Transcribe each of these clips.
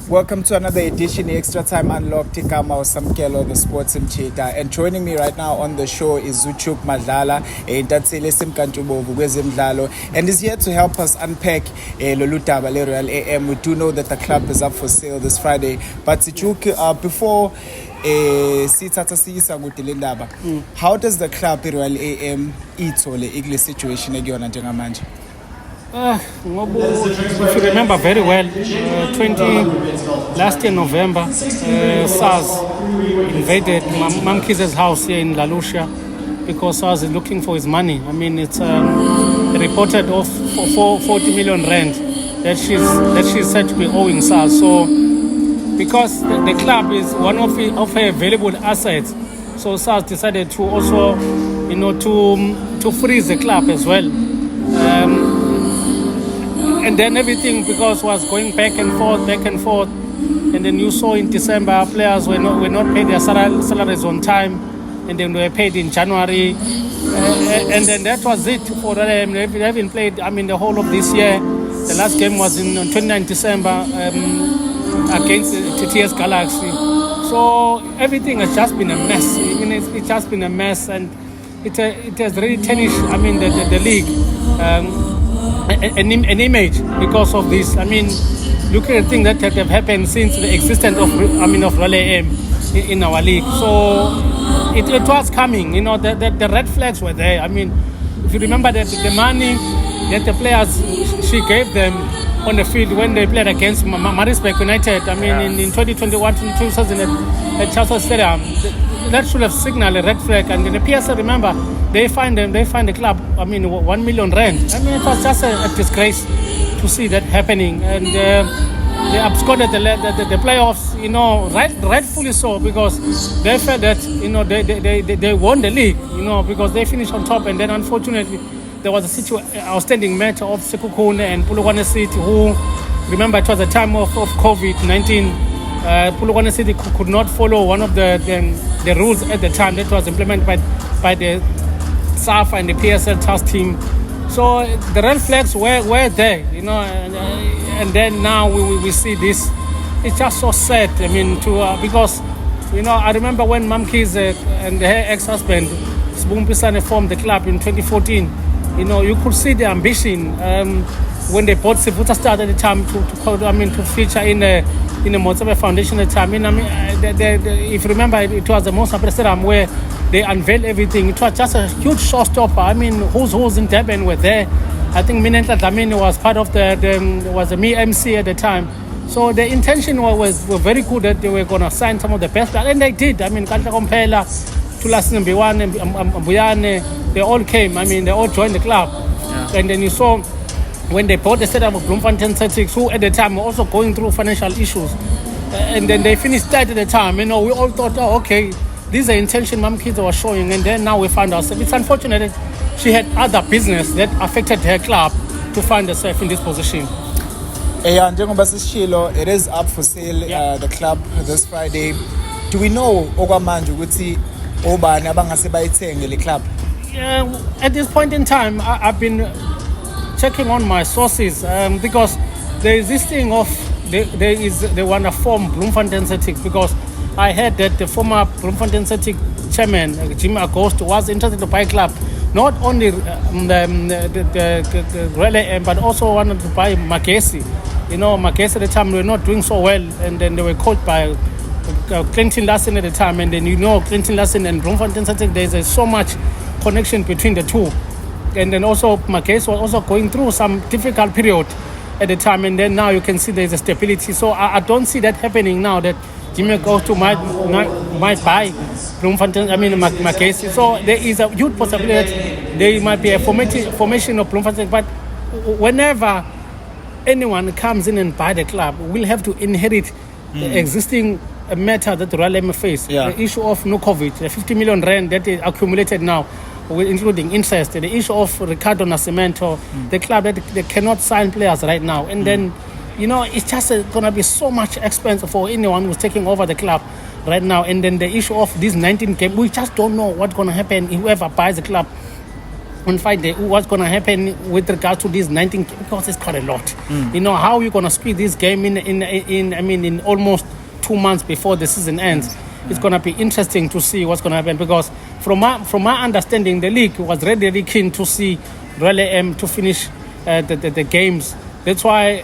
Welcome to another edition of Extra Time Unlocked. Ikama Samkelo, the sports theater. And joining me right now on the show is Zuchuk Madlala, Ntatsele Simkantubovu kwezemidlalo, and is here to help us unpack Lolu Taba le Royal AM. We do know that the club is up for sale this Friday. But Zuchuk, before how does the club Royal AM ithole ikule situation ekuyona njengamanje? If you remember very well, last year November, SARS invaded Mamkiz's house here in La Lucia because SARS is looking for his money. I mean, it's reported of for 40 million rand that she's said to be owing SARS. So, because the club is one of her valuable assets, so SARS decided to also, to freeze the club as well. And then everything, because was going back and forth, and then you saw in December players were not paid their salaries on time, and then they were paid in January, and then that was it for them. They haven't played. I mean, the whole of this year. The last game was in 29 December against the TS Galaxy. So everything has just been a mess. I mean, it's just been a mess, and it has really tarnished. I mean, the league. An image because of this. I mean, look at the things that have happened since the existence of Royal AM in our league. So it was coming. The red flags were there. I mean, if you remember that the money that the players she gave them on the field when they played against Maritzburg United. I mean, in 2021, 2000 at Chelsea Stadium, that should have signaled a red flag. And in the PSL, remember, they find the club. I mean, 1 million rand. I mean, it was just a disgrace to see that happening. And they absconded the playoffs. Rightfully so, because they felt that they won the league. Because they finished on top, and then unfortunately there was a outstanding match of Sekhukhune and Polokwane City, who, remember, it was a time of COVID-19. Polokwane City could not follow one of the rules at the time that was implemented by the SAF and the PSL task team. So the red flags were there, and then now we see this. It's just so sad. I mean, because I remember when Mamkiz and her ex-husband Sibumpisane formed the club in 2014. You could see the ambition when they bought Sivuta Stars at the time to feature in the Motsabe Foundation at the time. If you remember, it was the most Stadium where they unveiled everything. It was just a huge showstopper. I mean, who's in Durban were there. I think Minenta Dlamini was part of was the MC at the time. So the intention was very good that they were going to sign some of the best players, and they did. I mean, Kalta Kompela, Tulas Mbiwane, Mbuyane, they all came. I mean, they all joined the club. Yeah. And then you saw when they bought the setup of Bloemfontein Celtics, who at the time were also going through financial issues. And then they finished third at the time. We all thought, okay, this is the intention Mamkiza was showing. And then now we found ourselves. It's unfortunate that she had other business that affected her club to find herself in this position. It is up for sale, the club, this Friday. Do we know Ogamanje ukuthi obani abangase bayithenge le club? At this point in time, I've been checking on my sources because there is this thing of they want to form Bloemfontein Celtics, because I heard that the former Bloemfontein Celtics chairman Jimmy Agosto was interested to buy a club, not only the Relay, but also wanted to buy Magesi. Magesi at the time were not doing so well, and then they were coached by Clinton Larsen at the time, and then Clinton Larsen and Bloemfontein Celtics, there's so much connection between the two. And then also Magesi was also going through some difficult period at the time, and then now you can see there's a stability. So I don't see that happening now, that Jimmy Agosto might buy Bloemfontein, Magesi. So there is a huge possibility that there might be a formation of Bloemfontein, but whenever anyone comes in and buy the club, will have to inherit the existing matter that the Royal AM face. The issue of Nukovic, the 50 million rand that is accumulated now, including interest, the issue of Ricardo Nascimento, the club that they cannot sign players right now. And then, it's just going to be so much expense for anyone who's taking over the club right now. And then the issue of these 19 games, we just don't know what's going to happen. Whoever buys the club on Friday what's going to happen with regards to these 19 because it's quite a lot. You know, how are you going to squeeze this game in almost 2 months before the season ends? It's going to be interesting to see what's going to happen because from my understanding, the league was really keen to see Royal AM to finish the games. That's why,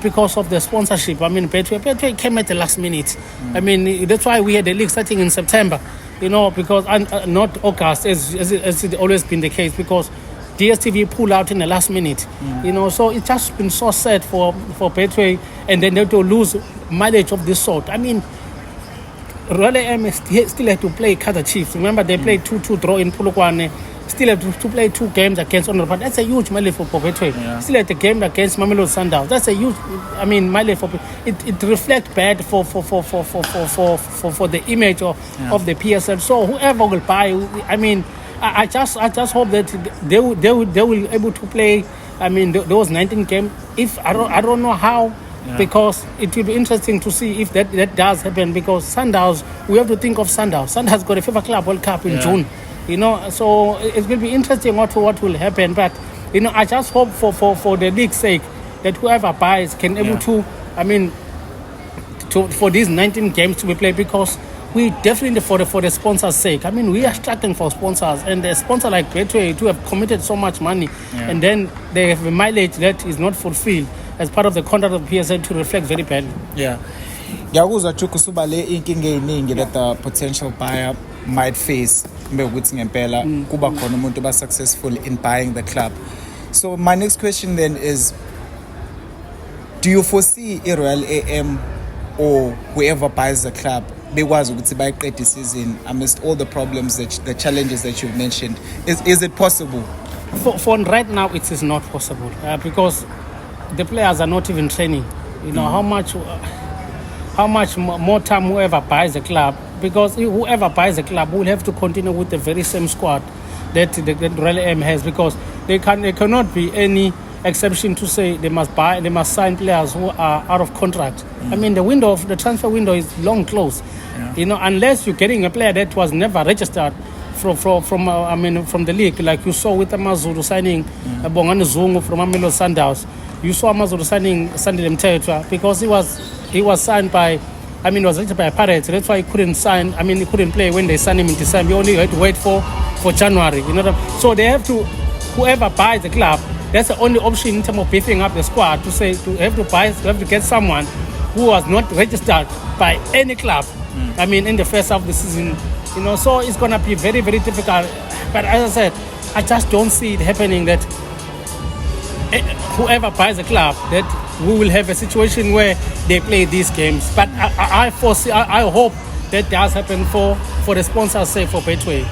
because of the sponsorship. Betway came at the last minute. That's why we had the league starting in September. You know, because not August, as it's always been the case, because DSTV pulled out in the last minute. You know, so it's just been so sad for Betway, and then they to lose mileage of this sort. Royal AM still had to play Kaizer Chiefs. Remember, they played 2-2 draw in Polokwane. Still have to play 2 games against Honour, but that's a huge mileage for Betway. Still had the game against Mamelodi Sundowns. That's a huge, mileage for it reflects bad for the image of the PSL. So whoever will buy, I just hope that they will able to play. Those 19 games. If I don't know how. Yeah. Because it will be interesting to see if that does happen. Because Sundowns, we have to think of Sundowns. Sundowns got a FIFA Club World Cup in June. You know, so it will be interesting what will happen. But you know, I just hope for the league's sake that whoever buys can able to, for these 19 games to be played, because we definitely for the sponsors' sake. We are struggling for sponsors, and a sponsor like Betway to have committed so much money, and then they have a mileage that is not fulfilled as part of the contract of PSL to reflect very badly. Yeah. Ngiyakuzwa Chuku suba le inkinga eyiningi that the potential buyer might face ukuthi ngempela kuba khona umuntu ba successful in buying the club. So my next question then is, do you foresee Royal AM or whoever buys the club bekwazi ukuthi bayiqede season amidst all the problems, the challenges that you've mentioned? Is it possible? For right now it is not possible because the players are not even training. You know, how much more time whoever buys the club, because whoever buys the club will have to continue with the very same squad that Royal AM has, because there cannot be any exception to say they must sign players who are out of contract. The transfer window is long closed. You know, unless you're getting a player that was never registered from the league, like you saw with Amazulu signing Bongani Zungu from Mamelodi Sundowns. You saw Amazulu signing Sandile Mthethwa because he was signed by, was registered by Pirates. That's why he couldn't sign. He couldn't play when they signed him in December. He only had to wait for January. You know what I mean? So they have to, whoever buys the club, that's the only option in terms of beefing up the squad, to have to get someone who was not registered by any club. In the first half of the season. You know, so it's gonna be very, very difficult. But as I said, I just don't see it happening that whoever buys a club, that we will have a situation where they play these games. But I hope that does happen for the sponsors' sake, for Betway.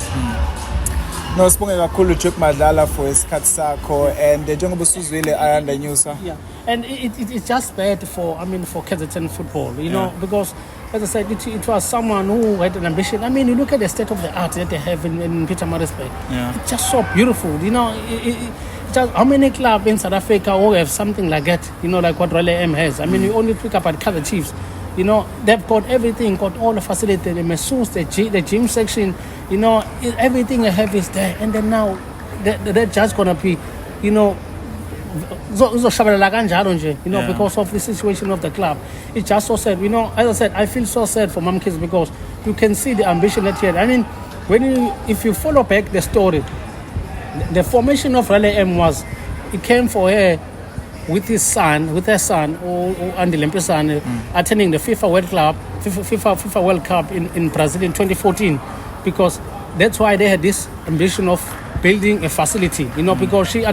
No, sibonge kakhulu Juke Madlala for isikhathi sakho, and njengoba usuzwile ayandanyusa. Yeah, and it's just bad for KZN football, you know, because as I said, it was someone who had an ambition. You look at the state of the art that they have in Pietermaritzburg. Yeah, it's just so beautiful, you know. Just how many clubs in South Africa who have something like that, you know, like what Royal AM has? You only pick up at Kaizer Chiefs. You know, they've got everything, got all the facilities, the masseuse, the gym section, you know, everything they have is there. And then now, they're just going to be, you know, because of the situation of the club. It's just so sad. You know, as I said, I feel so sad for Mom Kids because you can see the ambition that he had. If you follow back the story, the formation of Royal AM was, it came for her with her son, Andy Lempesan, attending the FIFA World Cup in Brazil in 2014, because that's why they had this ambition of building a facility, you know, because she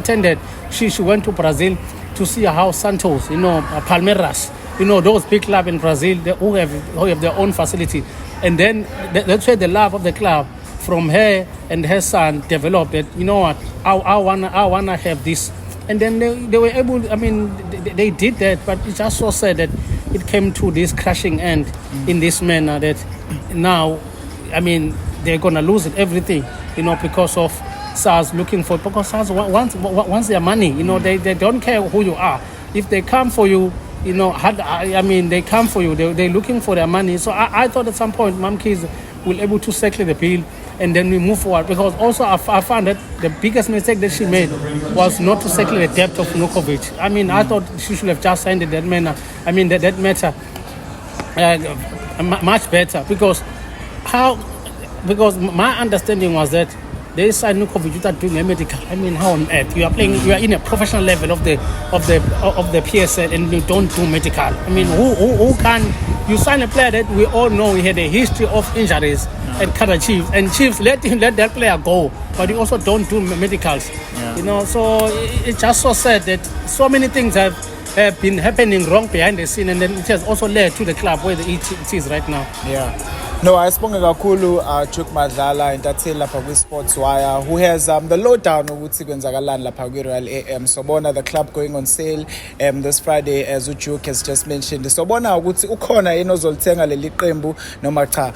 went to Brazil to see how Santos, you know, Palmeiras, you know, those big clubs in Brazil who have their own facility. And then that's where the love of the club from her and her son developed it. You know what, I wanna have this. And then they were able, they did that, but it's just so sad that it came to this crashing end in this manner, that now, they're going to lose everything, you know, because of SARS looking for, because SARS wants their money, you know, they don't care who you are. If they come for you, you know, they come for you, they're looking for their money. So I thought at some point, Mom Kids will able to settle the bill and then we move forward. Because also I found that the biggest mistake that she made was not to settle the debt of Nukovic. I mean, I thought she should have just signed it that manner. I mean, that matter much better, because my understanding was that they signed Nukovic without doing a medical. I mean, how on earth you are in a professional level of the PSL and you don't do medical? I mean, who can you sign a player that we all know he had a history of injuries and Kaizer Chiefs, and Chiefs let that player go, but you also don't do medicals. You know, so it's just so sad that so many things have been happening wrong behind the scene, and then it has also led to the club where it is right now. Yeah. No, ayisibonge kakhulu Duke Madlala intatheli lapha kwi-Sports Wire, who has the lowdown ukuthi kwenzakalani lapha kwi-Royal AM. Sobona the club going on sale this Friday, as Duke has just mentioned. Sobona ukuthi ukhona yena ozolithenga leli qembu noma cha.